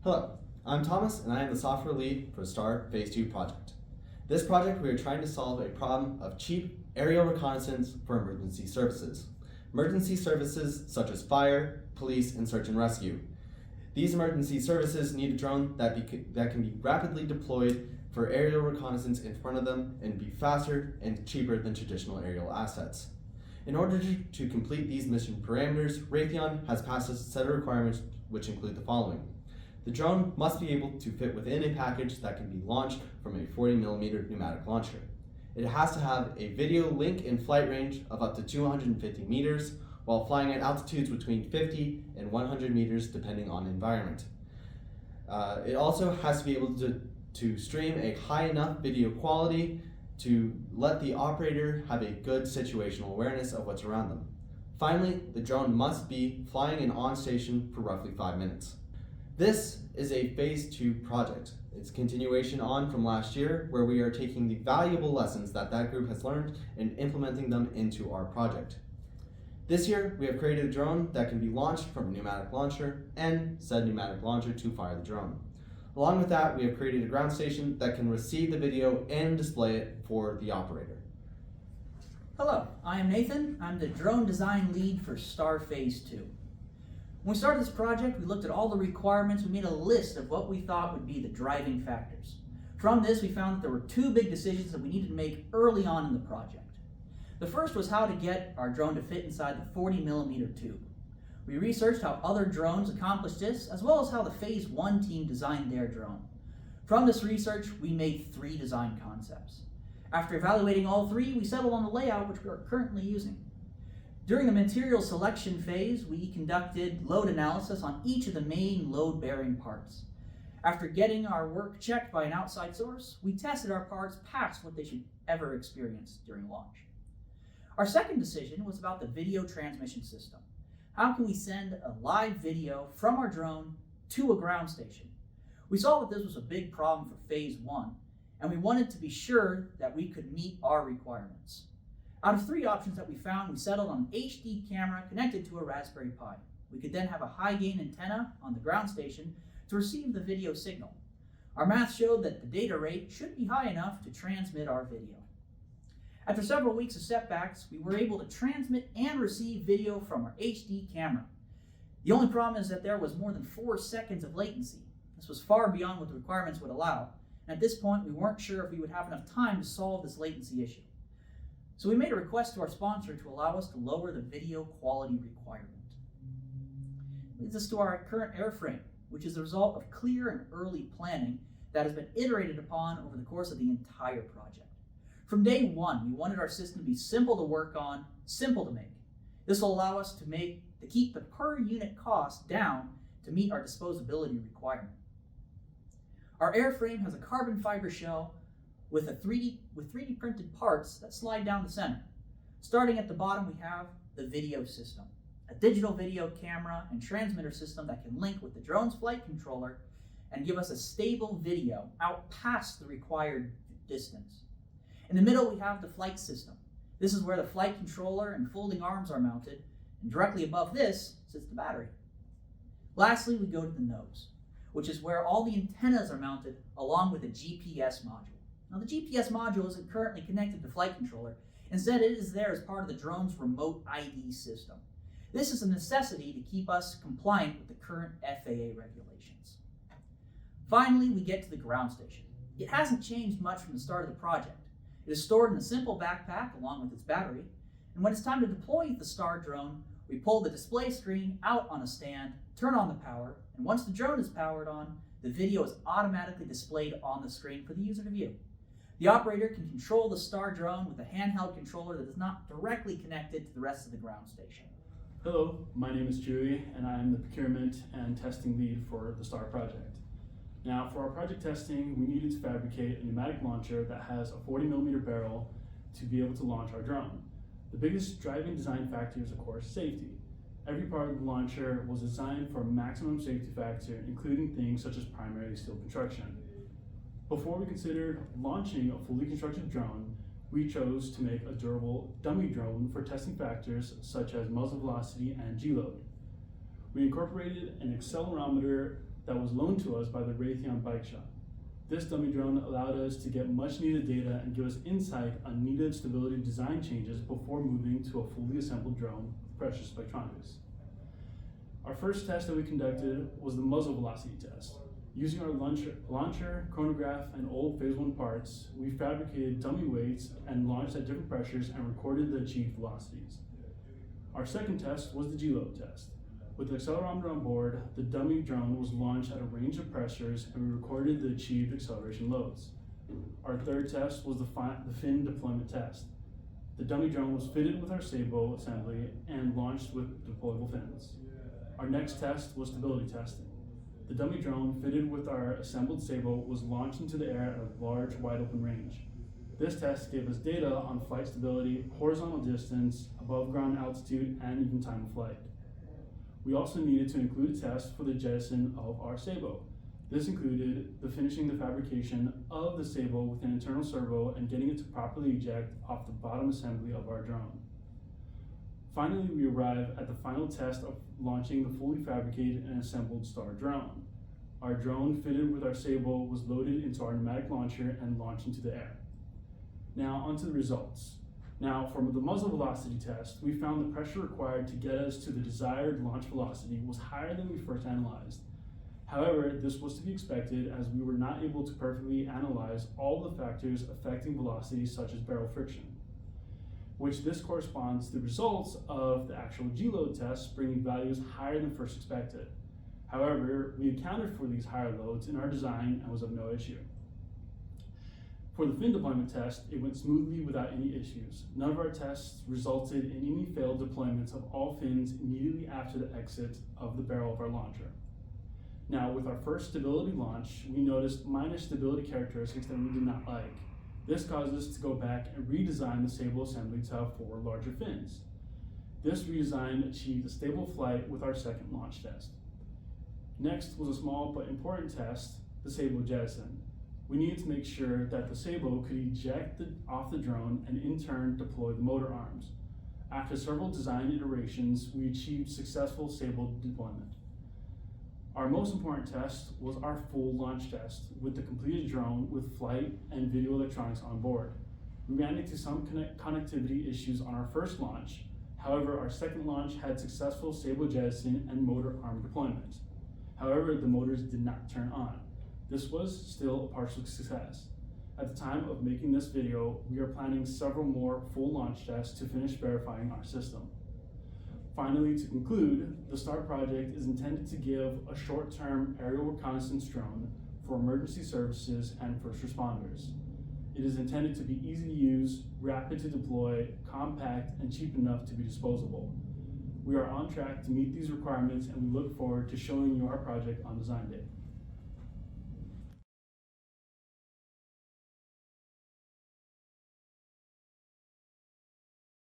Hello, I'm Thomas and I am the software lead for the STAR Phase 2 project. This project we are trying to solve a problem of cheap aerial reconnaissance for emergency services. Emergency services such as fire, police, and search and rescue. These emergency services need a drone that can be rapidly deployed for aerial reconnaissance in front of them and be faster and cheaper than traditional aerial assets. In order to complete these mission parameters, Raytheon has passed a set of requirements which include the following. The drone must be able to fit within a package that can be launched from a 40mm pneumatic launcher. It has to have a video link and flight range of up to 250 meters while flying at altitudes between 50 and 100 meters depending on environment. It also has to be able to stream a high enough video quality to let the operator have a good situational awareness of what's around them. Finally, the drone must be flying and on station for roughly 5 minutes. This is a Phase 2 project. It's a continuation on from last year where we are taking the valuable lessons that group has learned and implementing them into our project. This year, we have created a drone that can be launched from a pneumatic launcher and said pneumatic launcher to fire the drone. Along with that, we have created a ground station that can receive the video and display it for the operator. Hello, I am Nathan. I'm the drone design lead for STAR Phase 2. When we started this project, we looked at all the requirements. We made a list of what we thought would be the driving factors. From this, we found that there were two big decisions that we needed to make early on in the project. The first was how to get our drone to fit inside the 40mm tube. We researched how other drones accomplished this, as well as how the Phase 1 team designed their drone. From this research, we made 3 design concepts. After evaluating all 3, we settled on the layout which we are currently using. During the material selection phase, we conducted load analysis on each of the main load-bearing parts. After getting our work checked by an outside source, we tested our parts past what they should ever experience during launch. Our second decision was about the video transmission system. How can we send a live video from our drone to a ground station? We saw that this was a big problem for Phase 1, and we wanted to be sure that we could meet our requirements. Out of 3 options that we found, we settled on an HD camera connected to a Raspberry Pi. We could then have a high-gain antenna on the ground station to receive the video signal. Our math showed that the data rate should be high enough to transmit our video. After several weeks of setbacks, we were able to transmit and receive video from our HD camera. The only problem is that there was more than 4 seconds of latency. This was far beyond what the requirements would allow, and at this point we weren't sure if we would have enough time to solve this latency issue. So we made a request to our sponsor to allow us to lower the video quality requirement. Leads us to our current airframe, which is the result of clear and early planning that has been iterated upon over the course of the entire project. From day 1, we wanted our system to be simple to work on, simple to make. This will allow us to keep the per unit cost down to meet our disposability requirement. Our airframe has a carbon fiber shell with 3D printed parts that slide down the center. Starting at the bottom, we have the video system, a digital video camera and transmitter system that can link with the drone's flight controller and give us a stable video out past the required distance. In the middle, we have the flight system. This is where the flight controller and folding arms are mounted, and directly above this sits the battery. Lastly, we go to the nose, which is where all the antennas are mounted along with a GPS module. Now, the GPS module isn't currently connected to the flight controller. Instead, it is there as part of the drone's remote ID system. This is a necessity to keep us compliant with the current FAA regulations. Finally, we get to the ground station. It hasn't changed much from the start of the project. It is stored in a simple backpack along with its battery, and when it's time to deploy the STAR drone, we pull the display screen out on a stand, turn on the power, and once the drone is powered on, the video is automatically displayed on the screen for the user to view. The operator can control the STAR drone with a handheld controller that is not directly connected to the rest of the ground station. Hello, my name is Julie, and I am the procurement and testing lead for the STAR project. Now, for our project testing, we needed to fabricate a pneumatic launcher that has a 40mm barrel to be able to launch our drone. The biggest driving design factor is, of course, safety. Every part of the launcher was designed for a maximum safety factor, including things such as primary steel construction. Before we considered launching a fully constructed drone, we chose to make a durable dummy drone for testing factors such as muzzle velocity and G-load. We incorporated an accelerometer that was loaned to us by the Raytheon bike shop. This dummy drone allowed us to get much needed data and give us insight on needed stability design changes before moving to a fully assembled drone with Precious Electronics. Our first test that we conducted was the muzzle velocity test. Using our launcher, chronograph, and old Phase 1 parts, we fabricated dummy weights and launched at different pressures and recorded the achieved velocities. Our second test was the G-load test. With the accelerometer on board, the dummy drone was launched at a range of pressures and we recorded the achieved acceleration loads. Our third test was the fin deployment test. The dummy drone was fitted with our Sabo assembly and launched with deployable fins. Our next test was stability testing. The dummy drone fitted with our assembled Sabo was launched into the air at a large, wide open range. This test gave us data on flight stability, horizontal distance, above ground altitude, and even time of flight. We also needed to include a test for the jettison of our Sabo. This included finishing the fabrication of the Sabo with an internal servo and getting it to properly eject off the bottom assembly of our drone. Finally, we arrive at the final test of launching the fully fabricated and assembled Star drone. Our drone fitted with our Sabo was loaded into our pneumatic launcher and launched into the air. Now onto the results. Now, from the muzzle velocity test, we found the pressure required to get us to the desired launch velocity was higher than we first analyzed. However, this was to be expected as we were not able to perfectly analyze all the factors affecting velocity such as barrel friction, which this corresponds to the results of the actual G-load test bringing values higher than first expected. However, we accounted for these higher loads in our design and was of no issue. For the fin deployment test, it went smoothly without any issues. None of our tests resulted in any failed deployments of all fins immediately after the exit of the barrel of our launcher. Now, with our first stability launch, we noticed minor stability characteristics that we did not like. This caused us to go back and redesign the Sabo assembly to have 4 larger fins. This redesign achieved a stable flight with our second launch test. Next was a small but important test, the Sabo jettison. We needed to make sure that the Sabo could eject off the drone and in turn deploy the motor arms. After several design iterations, we achieved successful Sabo deployment. Our most important test was our full launch test with the completed drone with flight and video electronics on board. We ran into some connectivity issues on our first launch. However, our second launch had successful Sabo jettison and motor arm deployment. However, the motors did not turn on. This was still a partial success. At the time of making this video, we are planning several more full launch tests to finish verifying our system. Finally, to conclude, the STAR project is intended to give a short-term aerial reconnaissance drone for emergency services and first responders. It is intended to be easy to use, rapid to deploy, compact, and cheap enough to be disposable. We are on track to meet these requirements and we look forward to showing you our project on design day.